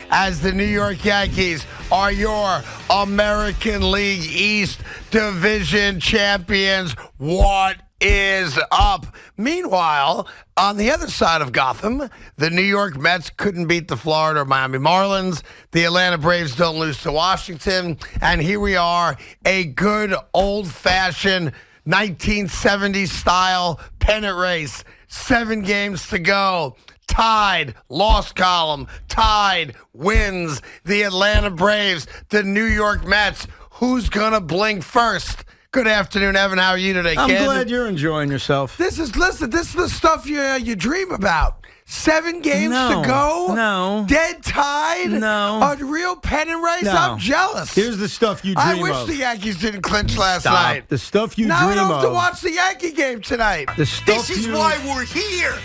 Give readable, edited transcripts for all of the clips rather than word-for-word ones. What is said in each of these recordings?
as the New York Yankees are your American League East Division champions. What is up? Meanwhile, on the other side of Gotham, the New York Mets couldn't beat the Florida or Miami Marlins. The Atlanta Braves don't lose to Washington. And here we are, a good old-fashioned 1970s style pennant race. 7 games to go. Tied, lost column, tied, wins. The Atlanta Braves, the New York Mets. Who's going to blink first? Good afternoon, Evan. How are you today, kid? I'm glad you're enjoying yourself. This is the stuff you dream about. 7 games to go? No. Dead tied? No. A real pennant race? No. I'm jealous. Here's the stuff you dream I of. wish the Yankees didn't clinch last night. The stuff you now dream I don't have to of. watch the Yankee game tonight. The stuff This is why we're here.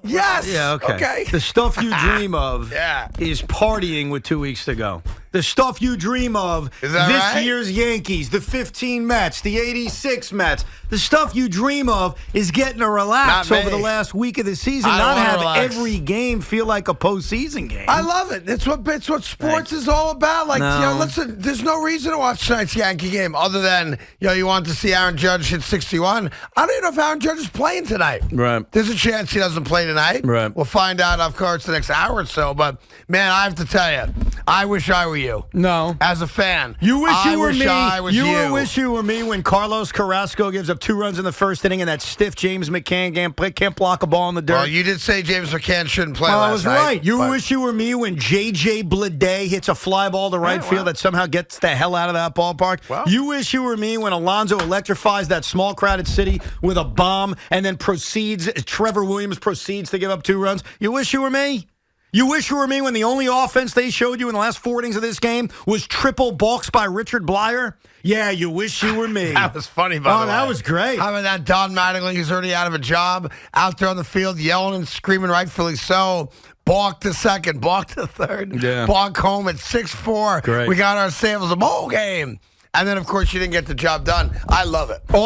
Yes. Yeah, okay. Okay. The stuff you dream of Yeah. is partying with 2 weeks to go. The stuff you dream of Is that this right? year's Yankees, the 15 Mets, the 86 Mets. The stuff you dream of is getting to relax Not me. over the last week of the season, I don't not wanna have relax. every game feel like a postseason game. I love it. It's what sports is all about. Like, No. listen, there's no reason to watch tonight's Yankee game other than, you want to see Aaron Judge hit 61. I don't even know if Aaron Judge is playing tonight. Right. There's a chance he doesn't play tonight. Right. We'll find out, of course, the next hour or so. But, man, I have to tell you, I wish I were you. No. As a fan. You wish you were wish me. I was you. Wish you were me when Carlos Carrasco gives up 2 runs in the first inning and that stiff James McCann can't block a ball in the dirt. Well, you did say James McCann shouldn't play Well, last I was night, right. You but- wish you were me when J.J. Bleday hits a fly ball to right Yeah, field well. that somehow gets the hell out of that ballpark. Well. You wish you were me when Alonso electrifies that small crowded city with a bomb and then Trevor Williams proceeds to give up 2 runs. You wish you were me? You wish you were me when the only offense they showed you in the last 4 innings of this game was triple balks by Richard Blyer? Yeah, you wish you were me. That was funny, by the way. Oh, that was great. How about that Don Mattingly, who's already out of a job, out there on the field yelling and screaming, rightfully so. Balk to second, balk to third, Yeah. balk home at 6-4. Great. We got ourselves a bowl game. And then, of course, you didn't get the job done. I love it. I mean,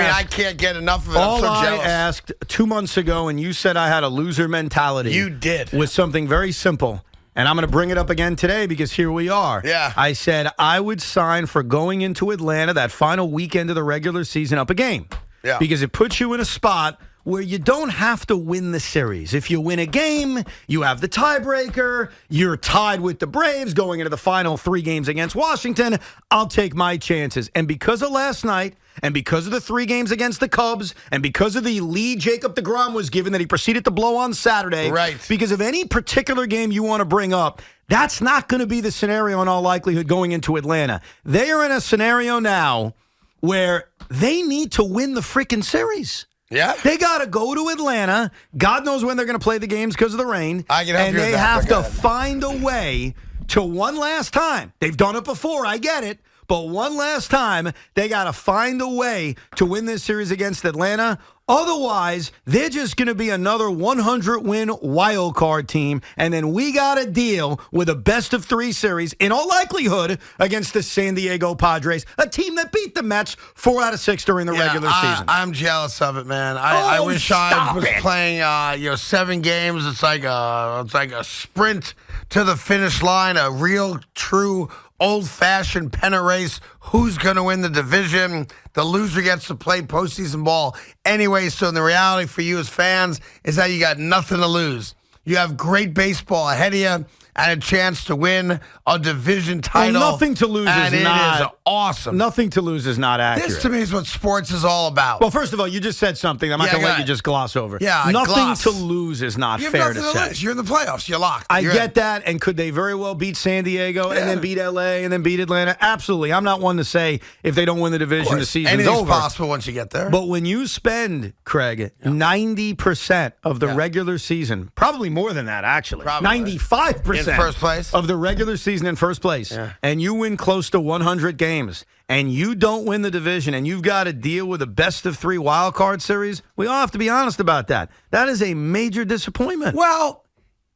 asked- I can't get enough of it. I'm All so I jealous. asked 2 months ago, and you said I had a loser mentality. You did. Was something very simple. And I'm going to bring it up again today because here we are. Yeah. I said I would sign for going into Atlanta that final weekend of the regular season up a game. Yeah. Because it puts you in a spot where you don't have to win the series. If you win a game, you have the tiebreaker. You're tied with the Braves going into the final 3 games against Washington. I'll take my chances. And because of last night, and because of the 3 games against the Cubs, and because of the lead Jacob deGrom was given that he proceeded to blow on Saturday, Right. because of any particular game you want to bring up, that's not going to be the scenario in all likelihood going into Atlanta. They are in a scenario now where they need to win the freaking series. Yeah. They got to go to Atlanta. God knows when they're going to play the games because of the rain. I can help and you with they that, have but go to ahead. find a way to one last time. They've done it before. I get it. But one last time, they got to find a way to win this series against Atlanta. Otherwise, they're just going to be another 100-win wild card team, and then we got to deal with a best-of-3 series, in all likelihood, against the San Diego Padres, a team that beat the Mets 4 out of 6 during the regular season. I'm jealous of it, man. I wish I stop was it. playing 7 games. It's like a sprint to the finish line, a real, true, old-fashioned pennant race. Who's going to win the division? The loser gets to play postseason ball anyway. So the reality for you as fans is that you got nothing to lose. You have great baseball ahead of you and a chance to win a division title. Well, nothing to lose and is it not is awesome. Nothing to lose is not accurate. This to me is what sports is all about. Well, first of all, you just said something I'm not Yeah, going to go let you ahead. just gloss over. Yeah, nothing gloss. to lose is not you have fair nothing to say. lose. You're in the playoffs. You're locked. I You're get in. that, and could they very well beat San Diego and then beat L.A. and then beat Atlanta? Absolutely. I'm not one to say if they don't win the division, the season's Anything's over. possible once you get there. But when you spend, Craig, 90% of the regular season, probably more than that, actually, Probably. 95% In first place. of the regular season in first place, and you win close to 100 games, and you don't win the division, and you've got to deal with a best-of-3 wild card series, we all have to be honest about that. That is a major disappointment. Well,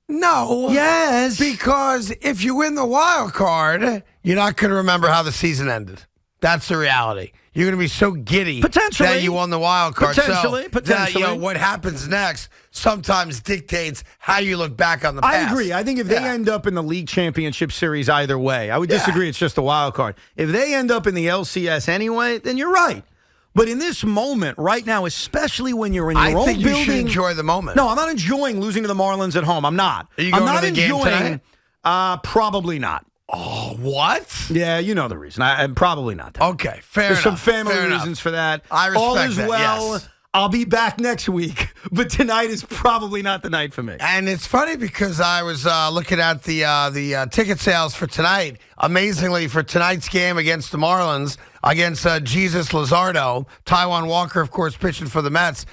no. Yes. Because if you win the wild card, you're not going to remember how the season ended. That's the reality. You're going to be so giddy Potentially. that you won the wild card. Potentially. What happens next sometimes dictates how you look back on the past. I agree. I think if they end up in the league championship series either way, I would disagree. It's just a wild card. If they end up in the LCS anyway, then you're right. But in this moment, right now, especially when you're in your own building, I think you should enjoy the moment. No, I'm not enjoying losing to the Marlins at home. I'm not. Are you going I'm not to the game enjoying. tonight? Probably not. Oh, what? Yeah, you know the reason. I'm probably not. Okay, fair There's enough. some family fair reasons enough. for that. I respect All is that, well. yes. I'll be back next week, but tonight is probably not the night for me. And it's funny because I was looking at the ticket sales for tonight. Amazingly, for tonight's game against the Marlins, against Jesus Luzardo, Taijuan Walker, of course, pitching for the Mets.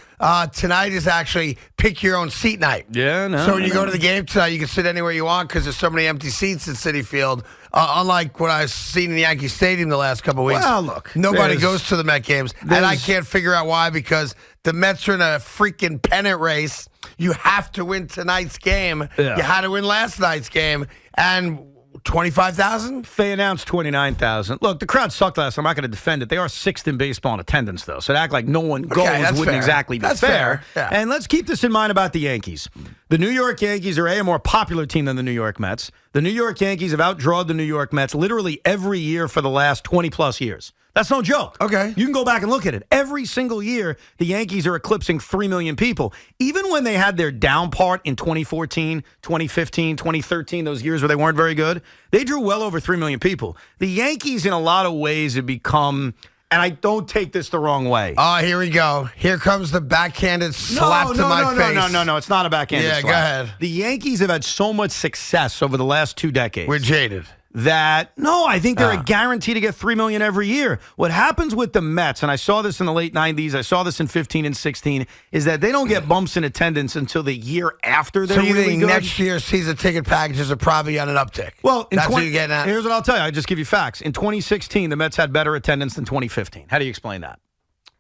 Tonight is actually pick your own seat night. Yeah, no. So when you go to the game tonight, you can sit anywhere you want because there's so many empty seats at Citi Field. Unlike what I've seen in Yankee Stadium the last couple of weeks. Well, look, nobody goes to the Met games, and I can't figure out why because the Mets are in a freaking pennant race. You have to win tonight's game. Yeah. You had to win last night's game, and 25,000? They announced 29,000. Look, the crowd sucked last time. I'm not going to defend it. They are sixth in baseball in attendance, though. So to act like no one goes wouldn't fair. exactly be That's fair. Yeah. And let's keep this in mind about the Yankees. The New York Yankees are a more popular team than the New York Mets. The New York Yankees have outdrawn the New York Mets literally every year for the last 20-plus years. That's no joke. Okay. You can go back and look at it. Every single year, the Yankees are eclipsing 3 million people. Even when they had their down part in 2014, 2015, 2013, those years where they weren't very good, they drew well over 3 million people. The Yankees, in a lot of ways, have become, and I don't take this the wrong way. Oh, here we go. Here comes the backhanded slap to my face. No. It's not a backhanded slap. Yeah, go ahead. The Yankees have had so much success over the last 2 decades. We're jaded. I think they're a guarantee to get 3 million every year. What happens with the Mets, and I saw this in the late 90s, I saw this in 15 and 16, is that they don't get bumps in attendance until the year after they're So you really think good. next year's season ticket packages are probably on an uptick? Well, that's what you're getting at. Here's what I'll tell you. I just give you facts. In 2016, the Mets had better attendance than 2015. How do you explain that?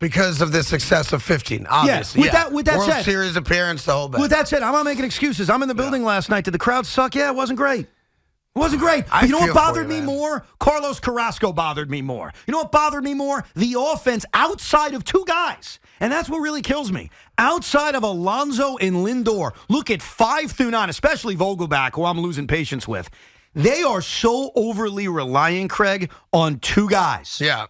Because of the success of 15, obviously. With that World said, Series appearance, the whole bit. With that said, I'm not making excuses. I'm in the building last night. Did the crowd suck? Yeah, it wasn't great. It wasn't great. But you know what bothered me more? Carlos Carrasco bothered me more. You know what bothered me more? The offense outside of 2 guys. And that's what really kills me. Outside of Alonso and Lindor, look at 5 through 9, especially Vogelback, who I'm losing patience with. They are so overly reliant, Craig, on 2 guys. Yeah.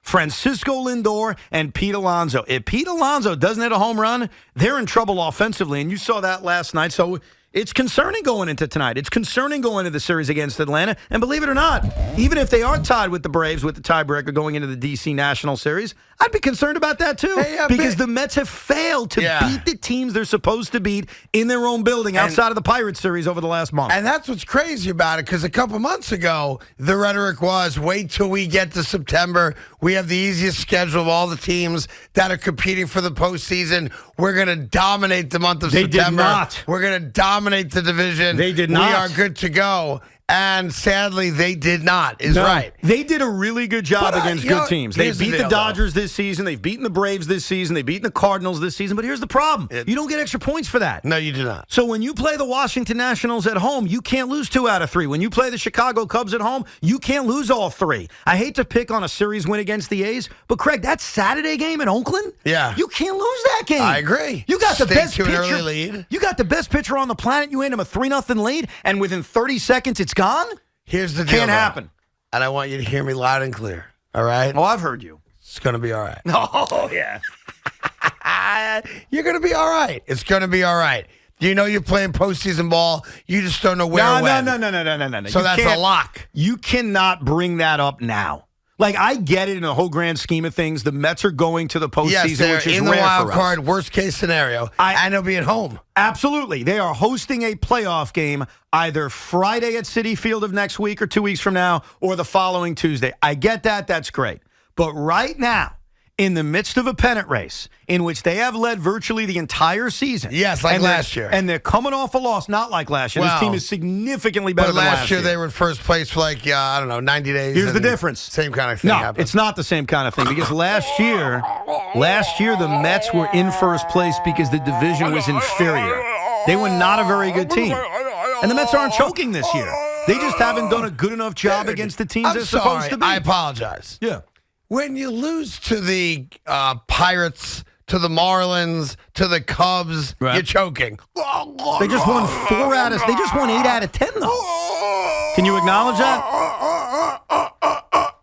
Francisco Lindor and Pete Alonso. If Pete Alonso doesn't hit a home run, they're in trouble offensively, and you saw that last night. So it's concerning going into tonight. It's concerning going into the series against Atlanta. And believe it or not, even if they are tied with the Braves with the tiebreaker going into the D.C. National Series, I'd be concerned about that too. Because the Mets have failed to beat the teams they're supposed to beat in their own building outside of the Pirates series over the last month. And that's what's crazy about it, because a couple months ago, the rhetoric was, wait till we get to September. We have the easiest schedule of all the teams that are competing for the postseason. We're going to dominate the month of September. They did not. We're going to dominate the division. They did not. We are good to go. And sadly, they did not, right. They did a really good job against good teams. They beat the Dodgers this season. They've beaten the Braves this season. They've beaten the Cardinals this season. But here's the problem. You don't get extra points for that. No, you do not. So when you play the Washington Nationals at home, you can't lose 2 out of 3. When you play the Chicago Cubs at home, you can't lose all 3. I hate to pick on a series win against the A's, but Craig, that Saturday game in Oakland, you can't lose that game. I agree. You got the best pitcher. Early lead. You got the best pitcher on the planet. You hand him a 3-0 lead, and within 30 seconds, it's gone? Here's the deal. Can't happen. And I want you to hear me loud and clear. All right? Oh, I've heard you. It's going to be all right. Oh, yeah. You're going to be all right. It's going to be all right. You know you're playing postseason ball. You just don't know where or when. No. So that's a lock. You cannot bring that up now. Like, I get it in the whole grand scheme of things. The Mets are going to the postseason, yes, they're which is in the rare wild for card, us. worst case scenario, and they'll be at home. Absolutely. They are hosting a playoff game either Friday at Citi Field of next week or 2 weeks from now or the following Tuesday. I get that. That's great. But right now, in the midst of a pennant race in which they have led virtually the entire season. Yes, like last year. And they're coming off a loss, not like last year. This team is significantly better than last year. But last year they were in first place for 90 days. Here's the difference. Same kind of thing happened. It's not the same kind of thing because last year the Mets were in first place because the division was inferior. They were not a very good team. And the Mets aren't choking this year. They just haven't done a good enough job against the teams they're supposed to be. I apologize. Yeah. when you lose to the Pirates, to the Marlins, to the Cubs, Right. you're choking. They just won 8 out of 10, though. Can you acknowledge that?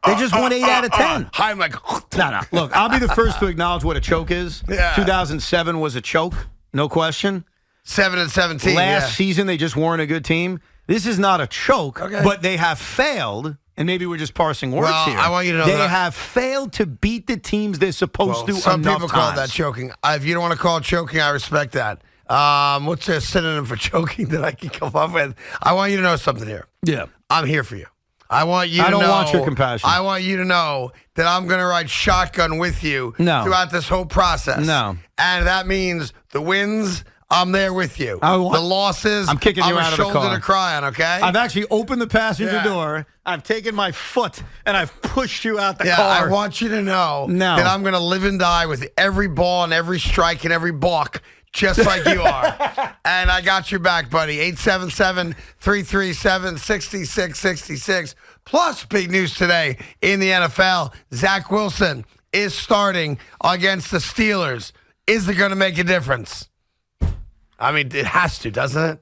They just won 8 out of 10. I'm like, No. Look, I'll be the first to acknowledge what a choke is. Yeah. 2007 was a choke, no question. 7-17. Last season, they just weren't a good team. This is not a choke, but they have failed, and maybe we're just parsing words here. I want you to know they that have failed to beat the teams they're supposed to some enough people call times. that choking. If you don't want to call it choking, I respect that. What's a synonym for choking that I can come up with? I want you to know something here. Yeah. I'm here for you. I want you to know. I don't want your compassion. I want you to know that I'm going to ride shotgun with you throughout this whole process. No. And that means the wins, I'm there with you. The losses, I'm kicking you out of the car. I'm a shoulder to cry on, okay? I've actually opened the passenger door. I've taken my foot, and I've pushed you out the car. I want you to know that I'm going to live and die with every ball and every strike and every balk, just like you are. And I got your back, buddy. 877-337-6666. Plus, big news today in the NFL. Zach Wilson is starting against the Steelers. Is it going to make a difference? I mean, it has to, doesn't it?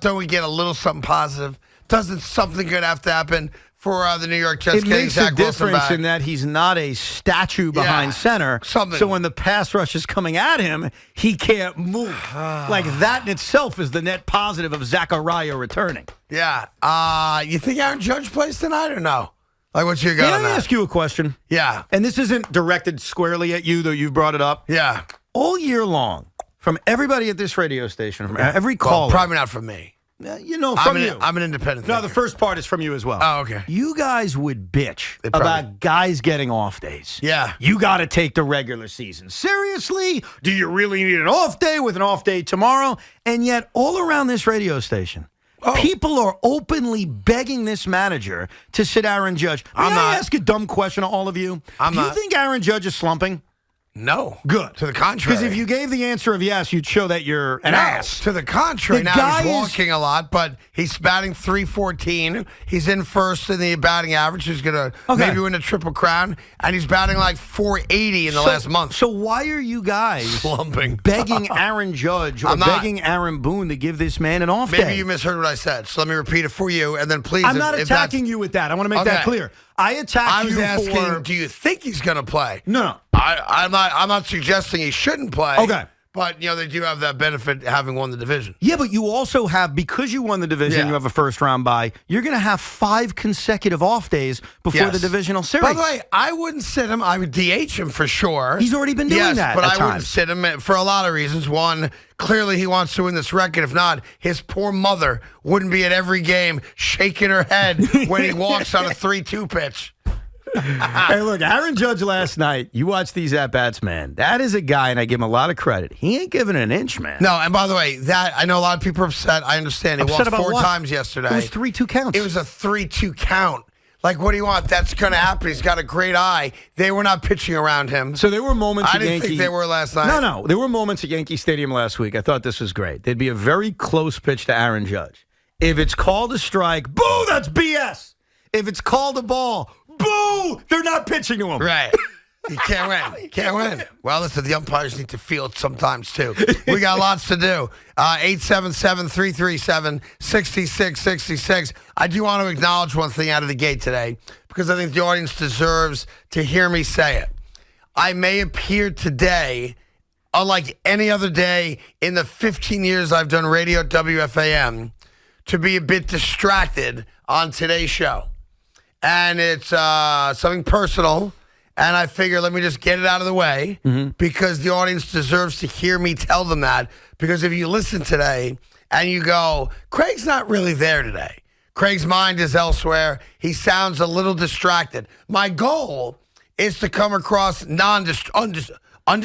Don't we get a little something positive? Doesn't something good have to happen for the New York Jets it getting makes Zach a Wilson difference back? in that he's not a statue behind center. So when the pass rush is coming at him, he can't move. Like that in itself is the net positive of Zachariah returning. Yeah. You think Aaron Judge plays tonight or no? Like, what's your gut on Can I that? ask you a question? Yeah. And this isn't directed squarely at you, though you brought it up. Yeah. All year long, from everybody at this radio station, from every caller. Probably not from me. You know, from you. I'm an independent No, thinker. the first part is from you as well. Oh, okay. You guys would bitch probably- about guys getting off days. Yeah. You got to take the regular season. Seriously? Do you really need an off day with an off day tomorrow? And yet, all around this radio station, people are openly begging this manager to sit Aaron Judge. May I ask a dumb question to all of you? Do you think Aaron Judge is slumping? No. Good. To the contrary. Because if you gave the answer of yes, you'd show that you're an ass. To the contrary. The Now, guy he's walking a lot, but he's batting .314. He's in first in the batting average. He's going to maybe win a Triple Crown. And he's batting like .480 in the last month. So why are you guys slumping, begging Aaron Judge or begging Aaron Boone to give this man an off day? Maybe you misheard what I said. So let me repeat it for you, and then please. I'm not attacking you with that. I want to make that clear. I attacked you for... I was asking, do you think he's going to play? No. I'm not suggesting he shouldn't play. Okay. But, they do have that benefit having won the division. Yeah, but you also have, because you won the division, you have a first-round bye, you're going to have 5 consecutive off days before the divisional series. By the way, I wouldn't sit him. I would DH him for sure. He's already been doing that but at I wouldn't times. sit him for a lot of reasons. One, clearly he wants to win this record. If not, his poor mother wouldn't be at every game shaking her head when he walks on a 3-2 pitch. Hey, look, Aaron Judge last night, you watch these at-bats, man. That is a guy, and I give him a lot of credit. He ain't giving an inch, man. No, and by the way, I know a lot of people are upset. I understand. He walked 4 times yesterday. It was 3-2 counts. It was a 3-2 count. Like, what do you want? That's going to happen. He's got a great eye. They were not pitching around him. So there were moments I didn't think they were last night. No. There were moments at Yankee Stadium last week. I thought this was great. There'd be a very close pitch to Aaron Judge. If it's called a strike, boo, that's BS. If it's called a ball, boo, they're not pitching to him. Right. You can't win. You can't win. Well, listen, the umpires need to field sometimes, too. We got lots to do. 877-337-6666. I do want to acknowledge one thing out of the gate today because I think the audience deserves to hear me say it. I may appear today, unlike any other day in the 15 years I've done radio at WFAN, to be a bit distracted on today's show. And it's something personal. And I figure let me just get it out of the way because the audience deserves to hear me tell them that. Because if you listen today and you go, Craig's not really there today. Craig's mind is elsewhere. He sounds a little distracted. My goal is to come across undistracted? I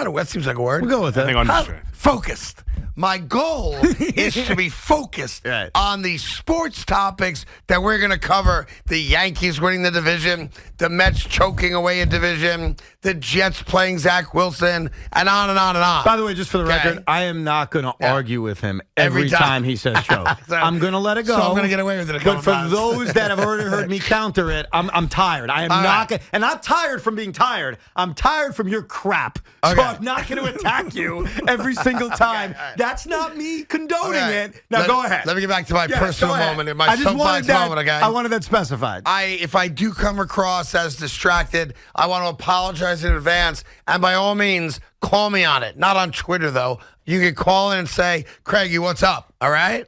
don't know, that seems like a word. We'll go with that. I think undistracted. focused. My goal is to be focused Right. on the sports topics that we're going to cover. The Yankees winning the division, the Mets choking away a division, the Jets playing Zach Wilson, and on and on and on. By the way, just for the Okay. record, I am not going to argue with him Every every time. time he says choke. So- I'm going to let it go. So I'm going to get away with it a But couple for times. those that have already heard me counter it, I'm tired. I am All not right. gonna, and not tired from being tired. I'm tired from your crap. So Okay. I'm not going to attack you every single time. all right. That's not me condoning Okay. it. Now go ahead. Let me get back to my Yeah, personal go ahead. moment, my I just wanted soapbox that. moment, okay? I wanted that specified. If I do come across as distracted, I want to apologize in advance. And by all means, call me on it. Not on Twitter, though. You can call in and say, Craigie, what's up? All right?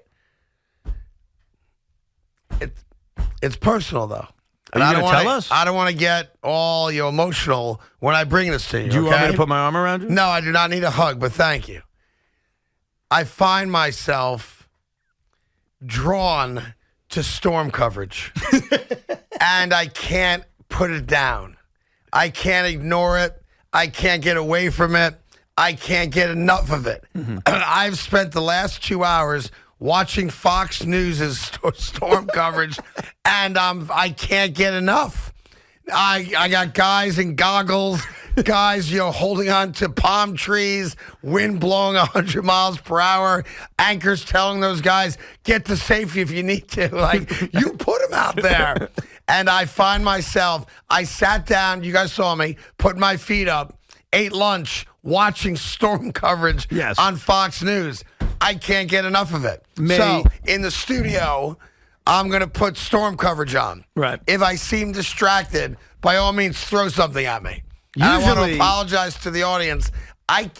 It's personal, though. And Are you I don't gonna wanna- tell us? I don't want to get all emotional when I bring this to you. Do you want okay? me to put my arm around you? No, I do not need a hug, but thank you. I find myself drawn to storm coverage, and I can't put it down. I can't ignore it. I can't get away from it. I can't get enough of it. I've spent the last 2 hours watching Fox News' storm coverage, and I can't get enough. I got guys in goggles, guys, holding on to palm trees, wind blowing 100 miles per hour, anchors telling those guys, get to safety if you need to. Like, you put them out there. And I find myself, I sat down, you guys saw me, put my feet up, ate lunch, watching storm coverage Yes. on Fox News. I can't get enough of it. May- So, in the studio, I'm going to put storm coverage on. Right. If I seem distracted, by all means, throw something at me. And I want to Usually- apologize to the audience.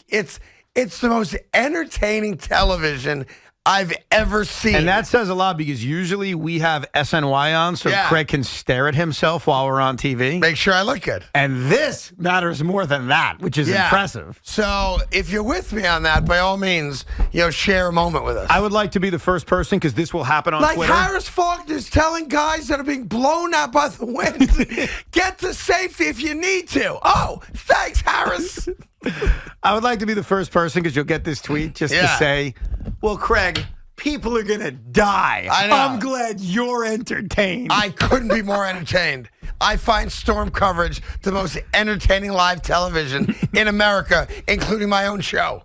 It's the most entertaining television I've ever seen. And that says a lot because usually we have SNY on so Yeah. Craig can stare at himself while we're on TV. Make sure I look good. And this matters more than that, which is Yeah. impressive. So if you're with me on that, by all means, share a moment with us. I would like to be the first person because this will happen on Like Twitter. Harris Faulkner's telling guys that are being blown out by the wind, get to safety if you need to. Oh, thanks, Harris. I would like to be the first person because you'll get this tweet just to Yeah. say, well, Craig, people are going to die. I know. I'm glad you're entertained. I couldn't be more entertained. I find storm coverage the most entertaining live television in America, including my own show.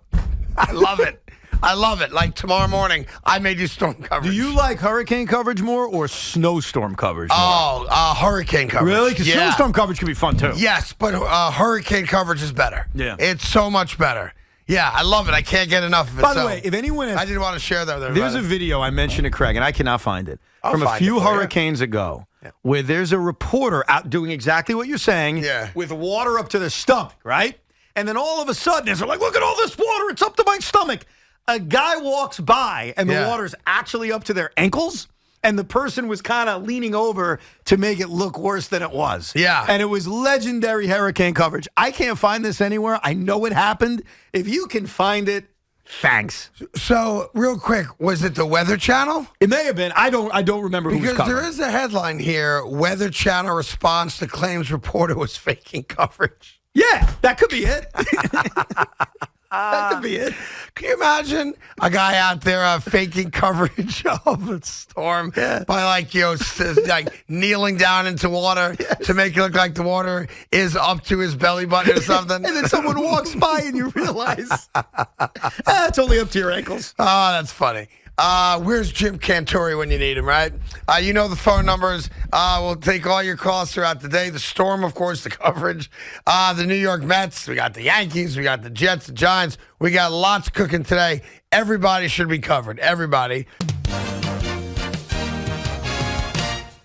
I love it. I love it. Like tomorrow morning, I may do storm coverage. Do you like hurricane coverage more or snowstorm coverage more? Oh, hurricane coverage. Really? Because Yeah. snowstorm coverage can be fun too. Yes, but hurricane coverage is better. Yeah. It's so much better. Yeah, I love it. I can't get enough of it. By the So way, if anyone has I didn't want to share that with There's everybody. a video I mentioned to Craig, and I cannot find it, I'll from a find few it for you. hurricanes ago, where there's a reporter out doing exactly what you're saying, Yeah. with water up to their stomach, right? And then all of a sudden, they're like, look at all this water. It's up to my stomach. A guy walks by, and the Yeah. water's actually up to their ankles, and the person was kind of leaning over to make it look worse than it was. Yeah. And it was legendary hurricane coverage. I can't find this anywhere. I know it happened. If you can find it, thanks. So, real quick, was it the Weather Channel? It may have been. I don't remember who was Because covering. there is a headline here: Weather Channel response to claims reporter was faking coverage. Yeah, that could be it. That could be it. Can you imagine a guy out there faking coverage of a storm by like kneeling down into water to make it look like the water is up to his belly button or something? And then someone walks by and you realize it's only up to your ankles. Oh, that's funny. Where's Jim Cantori when you need him, right? You know the phone numbers. We'll take all your calls throughout the day. The storm, of course, the coverage. The New York Mets. We got the Yankees. We got the Jets, the Giants. We got lots cooking today. Everybody should be covered. Everybody.